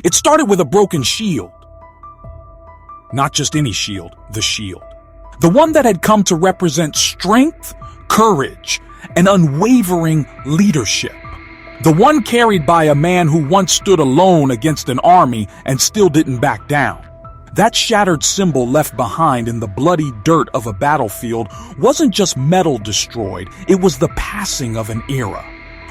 It started with a broken shield. Not just any shield, the shield. The one that had come to represent strength, courage, and unwavering leadership. The one carried by a man who once stood alone against an army and still didn't back down. That shattered symbol left behind in the bloody dirt of a battlefield wasn't just metal destroyed, it was the passing of an era.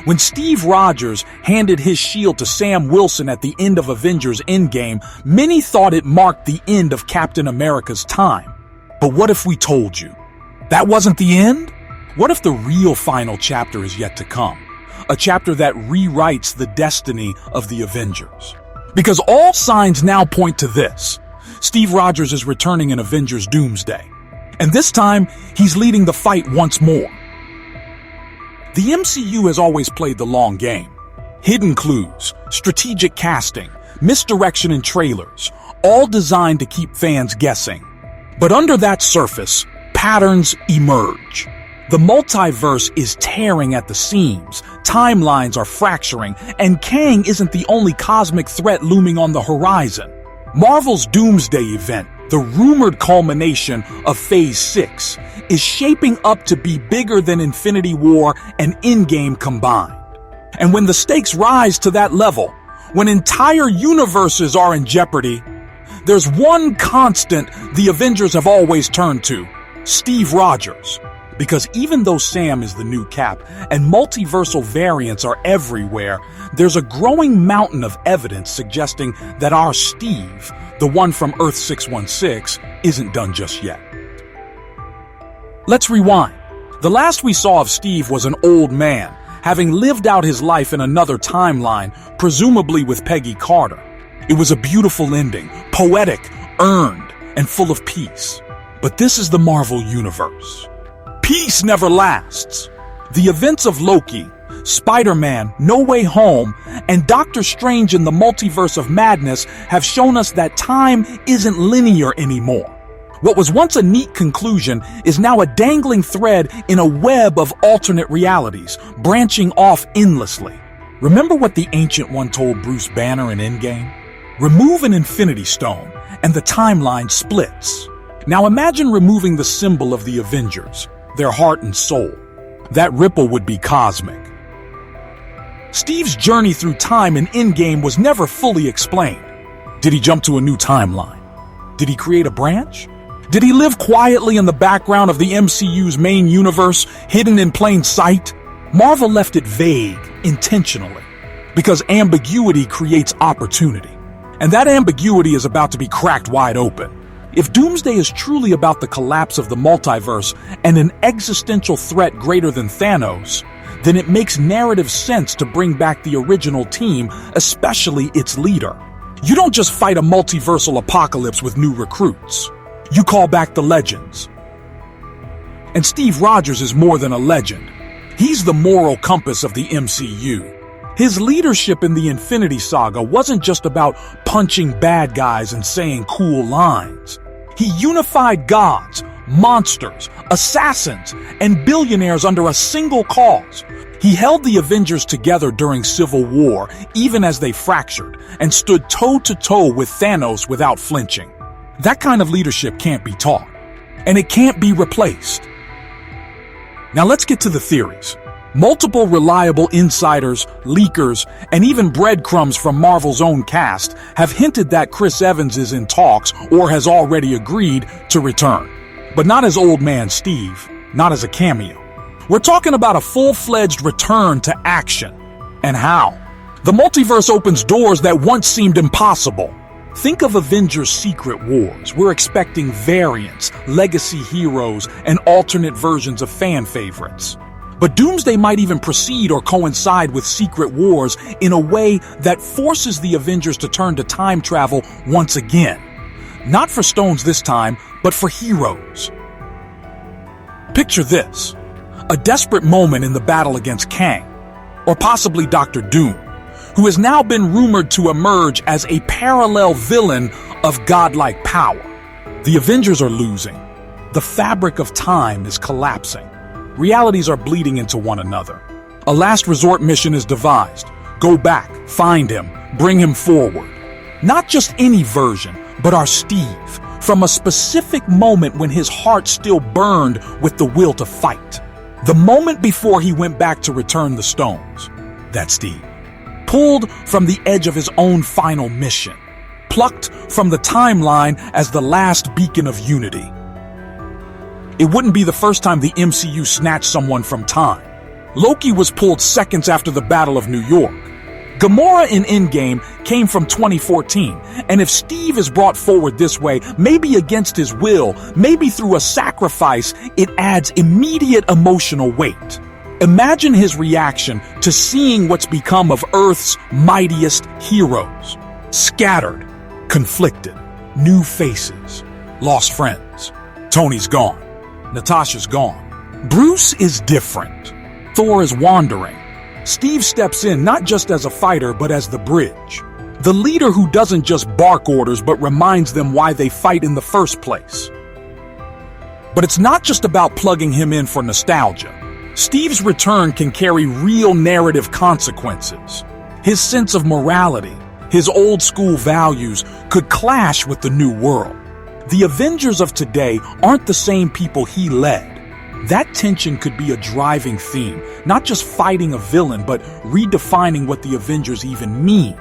When Steve Rogers handed his shield to Sam Wilson at the end of Avengers Endgame, many thought it marked the end of Captain America's time. But what if we told you that wasn't the end? What if the real final chapter is yet to come? A chapter that rewrites the destiny of the Avengers. Because all signs now point to this. Steve Rogers is returning in Avengers Doomsday. And this time, he's leading the fight once more. The MCU has always played the long game. Hidden clues, strategic casting, misdirection in trailers, all designed to keep fans guessing. But under that surface, patterns emerge. The multiverse is tearing at the seams, timelines are fracturing, and Kang isn't the only cosmic threat looming on the horizon. Marvel's Doomsday event, the rumored culmination of Phase 6, is shaping up to be bigger than Infinity War and Endgame combined. And when the stakes rise to that level, when entire universes are in jeopardy, there's one constant the Avengers have always turned to: Steve Rogers. Because even though Sam is the new Cap and multiversal variants are everywhere, there's a growing mountain of evidence suggesting that our Steve, the one from Earth 616, isn't done just yet. Let's rewind. The last we saw of Steve was an old man, having lived out his life in another timeline, presumably with Peggy Carter. It was a beautiful ending, poetic, earned, and full of peace. But this is the Marvel Universe. Peace never lasts. The events of Loki, Spider-Man, No Way Home, and Doctor Strange in the Multiverse of Madness have shown us that time isn't linear anymore. What was once a neat conclusion is now a dangling thread in a web of alternate realities, branching off endlessly. Remember what the Ancient One told Bruce Banner in Endgame? Remove an Infinity Stone, and the timeline splits. Now imagine removing the symbol of the Avengers, their heart and soul. That ripple would be cosmic. Steve's journey through time in Endgame was never fully explained. Did he jump to a new timeline? Did he create a branch? Did he live quietly in the background of the MCU's main universe, hidden in plain sight? Marvel left it vague, intentionally, because ambiguity creates opportunity. And that ambiguity is about to be cracked wide open. If Doomsday is truly about the collapse of the multiverse and an existential threat greater than Thanos, then it makes narrative sense to bring back the original team, especially its leader. You don't just fight a multiversal apocalypse with new recruits. You call back the legends. And Steve Rogers is more than a legend. He's the moral compass of the MCU. His leadership in the Infinity Saga wasn't just about punching bad guys and saying cool lines. He unified gods, monsters, assassins, and billionaires under a single cause. He held the Avengers together during Civil War, even as they fractured, and stood toe-to-toe with Thanos without flinching. That kind of leadership can't be taught, and it can't be replaced. Now let's get to the theories. Multiple reliable insiders, leakers, and even breadcrumbs from Marvel's own cast have hinted that Chris Evans is in talks or has already agreed to return. But not as Old Man Steve, not as a cameo. We're talking about a full-fledged return to action. And how? The multiverse opens doors that once seemed impossible. Think of Avengers Secret Wars. We're expecting variants, legacy heroes, and alternate versions of fan favorites. But Doomsday might even precede or coincide with Secret Wars in a way that forces the Avengers to turn to time travel once again. Not for stones this time, but for heroes. Picture this: a desperate moment in the battle against Kang, or possibly Dr. Doom, who has now been rumored to emerge as a parallel villain of godlike power. The Avengers are losing. The fabric of time is collapsing. Realities are bleeding into one another. A last resort mission is devised. Go back, find him, bring him forward. Not just any version, but our Steve, from a specific moment when his heart still burned with the will to fight. The moment before he went back to return the stones. That Steve, pulled from the edge of his own final mission, plucked from the timeline as the last beacon of unity. It wouldn't be the first time the MCU snatched someone from time. Loki was pulled seconds after the Battle of New York. Gamora in Endgame came from 2014, and if Steve is brought forward this way, maybe against his will, maybe through a sacrifice, it adds immediate emotional weight. Imagine his reaction to seeing what's become of Earth's mightiest heroes. Scattered, conflicted, new faces, lost friends. Tony's gone. Natasha's gone. Bruce is different. Thor is wandering. Steve steps in not just as a fighter, but as the bridge. The leader who doesn't just bark orders, but reminds them why they fight in the first place. But it's not just about plugging him in for nostalgia. Steve's return can carry real narrative consequences. His sense of morality, his old school values could clash with the new world. The Avengers of today aren't the same people he led. That tension could be a driving theme, not just fighting a villain, but redefining what the Avengers even mean.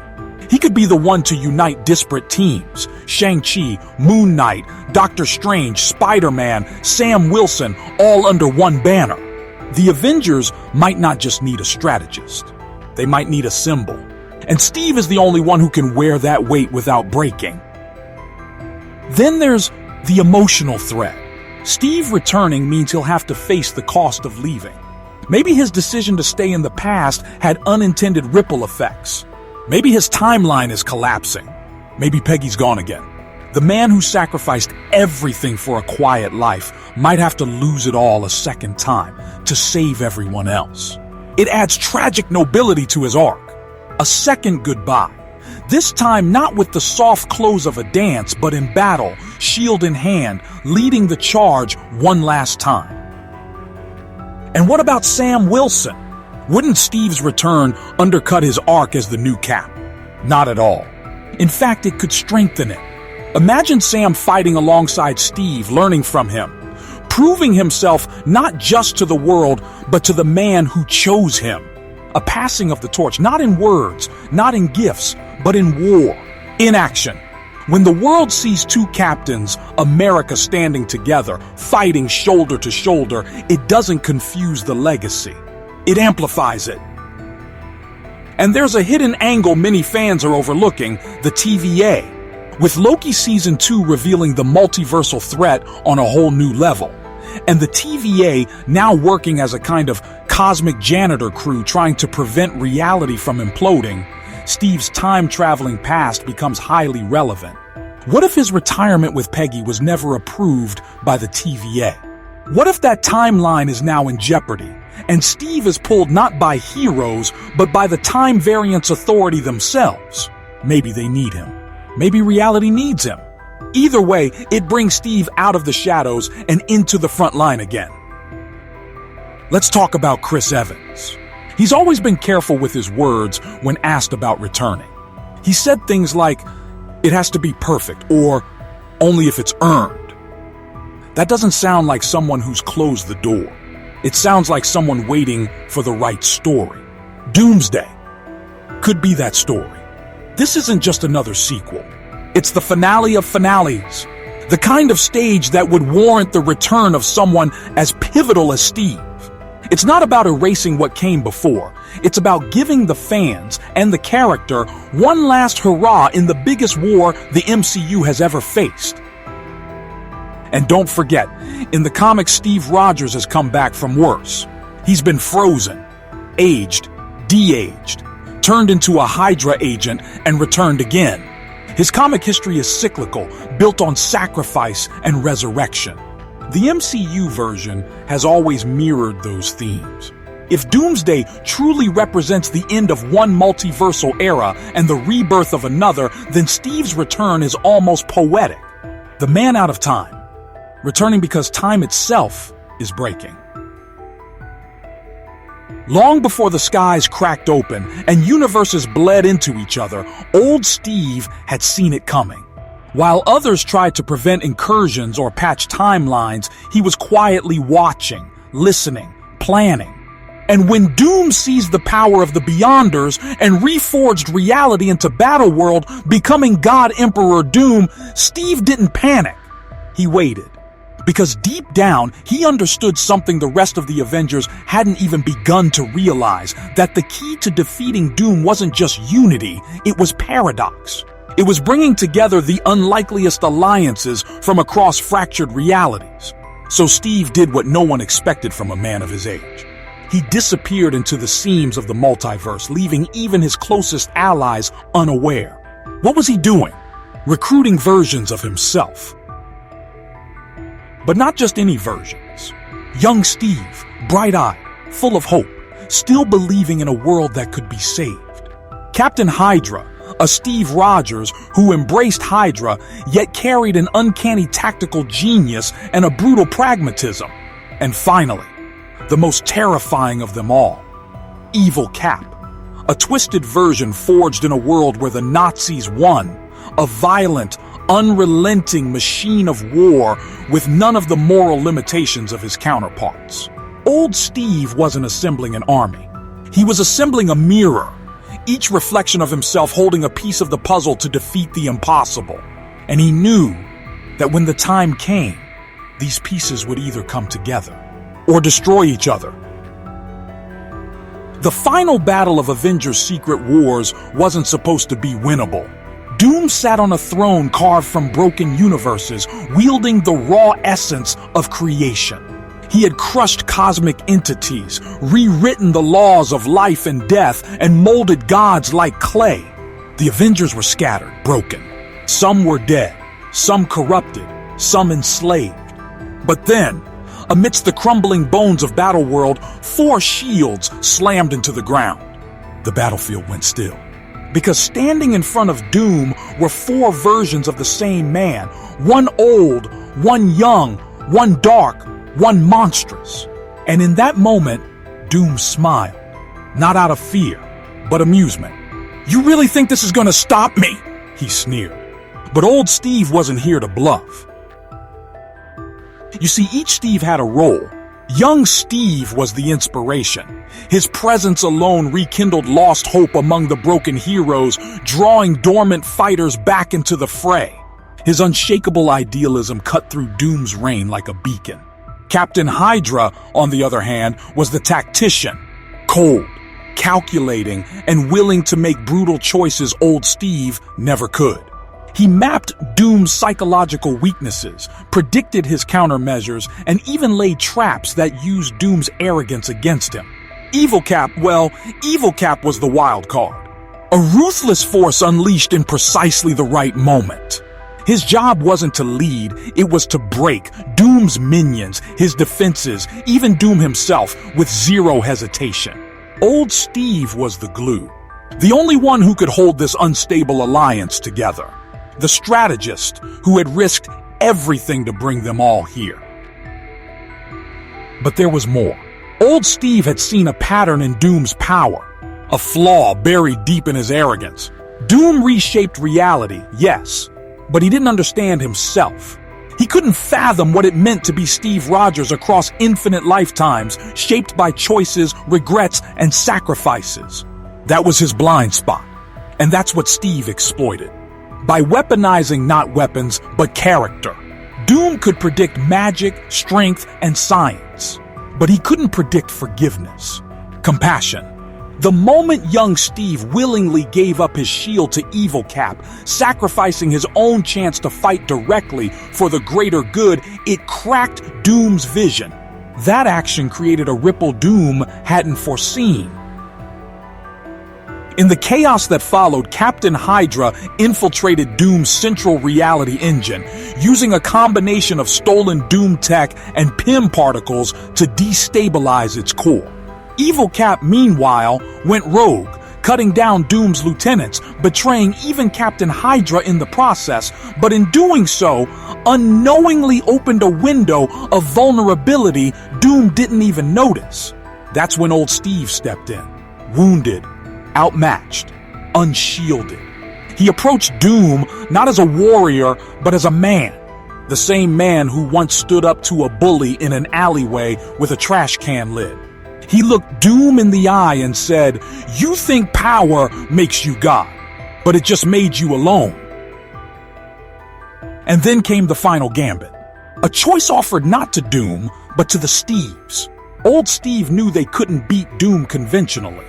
He could be the one to unite disparate teams. Shang-Chi, Moon Knight, Doctor Strange, Spider-Man, Sam Wilson, all under one banner. The Avengers might not just need a strategist. They might need a symbol. And Steve is the only one who can wear that weight without breaking. Then there's the emotional threat. Steve returning means he'll have to face the cost of leaving. Maybe his decision to stay in the past had unintended ripple effects. Maybe his timeline is collapsing. Maybe Peggy's gone again. The man who sacrificed everything for a quiet life might have to lose it all a second time to save everyone else. It adds tragic nobility to his arc. A second goodbye. This time not with the soft close of a dance, but in battle, shield in hand, leading the charge one last time. And what about Sam Wilson? Wouldn't Steve's return undercut his arc as the new Cap? Not at all. In fact, it could strengthen it. Imagine Sam fighting alongside Steve, learning from him, proving himself not just to the world, but to the man who chose him. A passing of the torch, not in words, not in gifts, but in war, in action. When the world sees two captains, America standing together, fighting shoulder to shoulder, it doesn't confuse the legacy. It amplifies it. And there's a hidden angle many fans are overlooking, the TVA, with Loki Season 2 revealing the multiversal threat on a whole new level. And the TVA now working as a kind of cosmic janitor crew trying to prevent reality from imploding, Steve's time-traveling past becomes highly relevant. What if his retirement with Peggy was never approved by the TVA? What if that timeline is now in jeopardy, and Steve is pulled not by heroes, but by the Time Variance Authority themselves? Maybe they need him. Maybe reality needs him. Either way, it brings Steve out of the shadows and into the front line again. Let's talk about Chris Evans. He's always been careful with his words when asked about returning. He said things like, "It has to be perfect," or "only if it's earned." That doesn't sound like someone who's closed the door. It sounds like someone waiting for the right story. Doomsday could be that story. This isn't just another sequel. It's the finale of finales. The kind of stage that would warrant the return of someone as pivotal as Steve. It's not about erasing what came before. It's about giving the fans and the character one last hurrah in the biggest war the MCU has ever faced. And don't forget, in the comics, Steve Rogers has come back from worse. He's been frozen, aged, de-aged, turned into a Hydra agent, and returned again. His comic history is cyclical, built on sacrifice and resurrection. The MCU version has always mirrored those themes. If Doomsday truly represents the end of one multiversal era and the rebirth of another, then Steve's return is almost poetic. The man out of time, returning because time itself is breaking. Long before the skies cracked open and universes bled into each other, old Steve had seen it coming. While others tried to prevent incursions or patch timelines, he was quietly watching, listening, planning. And when Doom seized the power of the Beyonders and reforged reality into Battleworld, becoming God Emperor Doom, Steve didn't panic. He waited. Because deep down, he understood something the rest of the Avengers hadn't even begun to realize, that the key to defeating Doom wasn't just unity, it was paradox. It was bringing together the unlikeliest alliances from across fractured realities. So Steve did what no one expected from a man of his age. He disappeared into the seams of the multiverse, leaving even his closest allies unaware. What was he doing? Recruiting versions of himself. But not just any versions. Young Steve, bright-eyed, full of hope, still believing in a world that could be saved. Captain Hydra, a Steve Rogers who embraced Hydra, yet carried an uncanny tactical genius and a brutal pragmatism. And finally, the most terrifying of them all, Evil Cap, a twisted version forged in a world where the Nazis won, a violent, unrelenting machine of war with none of the moral limitations of his counterparts. Old Steve wasn't assembling an army. He was assembling a mirror, each reflection of himself holding a piece of the puzzle to defeat the impossible. And he knew that when the time came, these pieces would either come together or destroy each other. The final battle of Avengers Secret Wars wasn't supposed to be winnable. Doom sat on a throne carved from broken universes, wielding the raw essence of creation. He had crushed cosmic entities, rewritten the laws of life and death, and molded gods like clay. The Avengers were scattered, broken. Some were dead, some corrupted, some enslaved. But then, amidst the crumbling bones of Battleworld, 4 shields slammed into the ground. The battlefield went still. Because standing in front of Doom were 4 versions of the same man, one old, one young, one dark, one monstrous. And in that moment, Doom smiled, not out of fear, but amusement. "You really think this is gonna stop me?" he sneered. But old Steve wasn't here to bluff. You see, each Steve had a role. Young Steve was the inspiration. His presence alone rekindled lost hope among the broken heroes, drawing dormant fighters back into the fray. His unshakable idealism cut through Doom's reign like a beacon. Captain Hydra, on the other hand, was the tactician. Cold, calculating, and willing to make brutal choices old Steve never could. He mapped Doom's psychological weaknesses, predicted his countermeasures, and even laid traps that used Doom's arrogance against him. Evil Cap was the wild card. A ruthless force unleashed in precisely the right moment. His job wasn't to lead, it was to break Doom's minions, his defenses, even Doom himself, with zero hesitation. Old Steve was the glue, the only one who could hold this unstable alliance together. The strategist who had risked everything to bring them all here. But there was more. Old Steve had seen a pattern in Doom's power, a flaw buried deep in his arrogance. Doom reshaped reality, yes, but he didn't understand himself. He couldn't fathom what it meant to be Steve Rogers across infinite lifetimes, shaped by choices, regrets, and sacrifices. That was his blind spot, and that's what Steve exploited. By weaponizing not weapons, but character, Doom could predict magic, strength, and science. But he couldn't predict forgiveness, compassion. The moment young Steve willingly gave up his shield to Evil Cap, sacrificing his own chance to fight directly for the greater good, it cracked Doom's vision. That action created a ripple Doom hadn't foreseen. In the chaos that followed, Captain Hydra infiltrated Doom's central reality engine, using a combination of stolen Doom tech and PIM particles to destabilize its core. Evil Cap, meanwhile, went rogue, cutting down Doom's lieutenants, betraying even Captain Hydra in the process, but in doing so, unknowingly opened a window of vulnerability Doom didn't even notice. That's when old Steve stepped in, wounded, outmatched, unshielded. He approached Doom not as a warrior, but as a man. The same man who once stood up to a bully in an alleyway with a trash can lid. He looked Doom in the eye and said, "You think power makes you God, but it just made you alone." And then came the final gambit. A choice offered not to Doom, but to the Steves. Old Steve knew they couldn't beat Doom conventionally.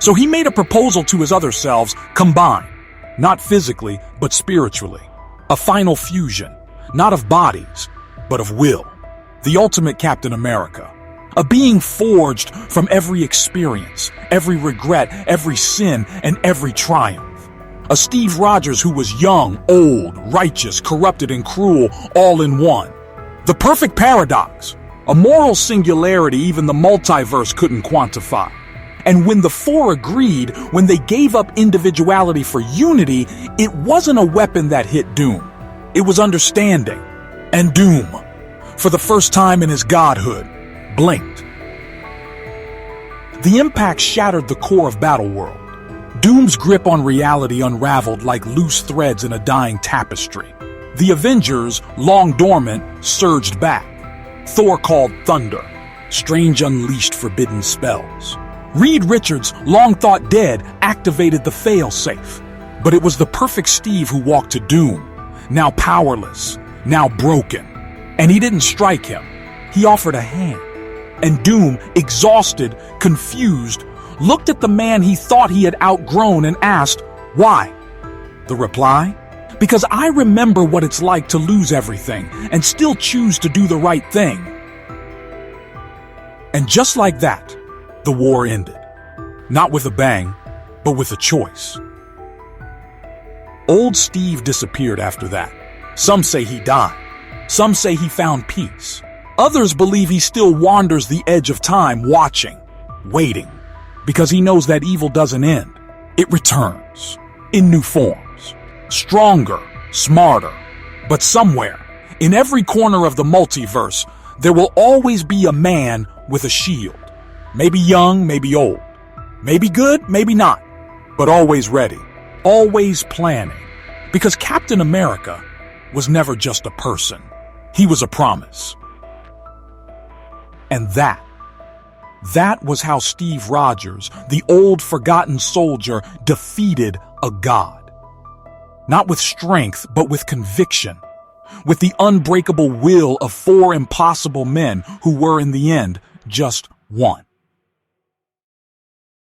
So he made a proposal to his other selves, combined. Not physically, but spiritually. A final fusion, not of bodies, but of will. The ultimate Captain America. A being forged from every experience, every regret, every sin, and every triumph. A Steve Rogers who was young, old, righteous, corrupted, and cruel, all in one. The perfect paradox. A moral singularity even the multiverse couldn't quantify. And when the four agreed, when they gave up individuality for unity, it wasn't a weapon that hit Doom. It was understanding. And Doom, for the first time in his godhood, blinked. The impact shattered the core of Battleworld. Doom's grip on reality unraveled like loose threads in a dying tapestry. The Avengers, long dormant, surged back. Thor called thunder. Strange unleashed forbidden spells. Reed Richards, long thought dead, activated the fail-safe. But it was the perfect Steve who walked to Doom, now powerless, now broken. And he didn't strike him. He offered a hand. And Doom, exhausted, confused, looked at the man he thought he had outgrown and asked, "Why?" The reply? "Because I remember what it's like to lose everything and still choose to do the right thing." And just like that, the war ended. Not with a bang, but with a choice. Old Steve disappeared after that. Some say he died. Some say he found peace. Others believe he still wanders the edge of time, watching, waiting, because he knows that evil doesn't end. It returns, in new forms, stronger, smarter. But somewhere, in every corner of the multiverse, there will always be a man with a shield. Maybe young, maybe old. Maybe good, maybe not. But always ready, always planning. Because Captain America was never just a person. He was a promise. And that was how Steve Rogers, the old forgotten soldier, defeated a god. Not with strength, but with conviction. With the unbreakable will of four impossible men who were in the end just one.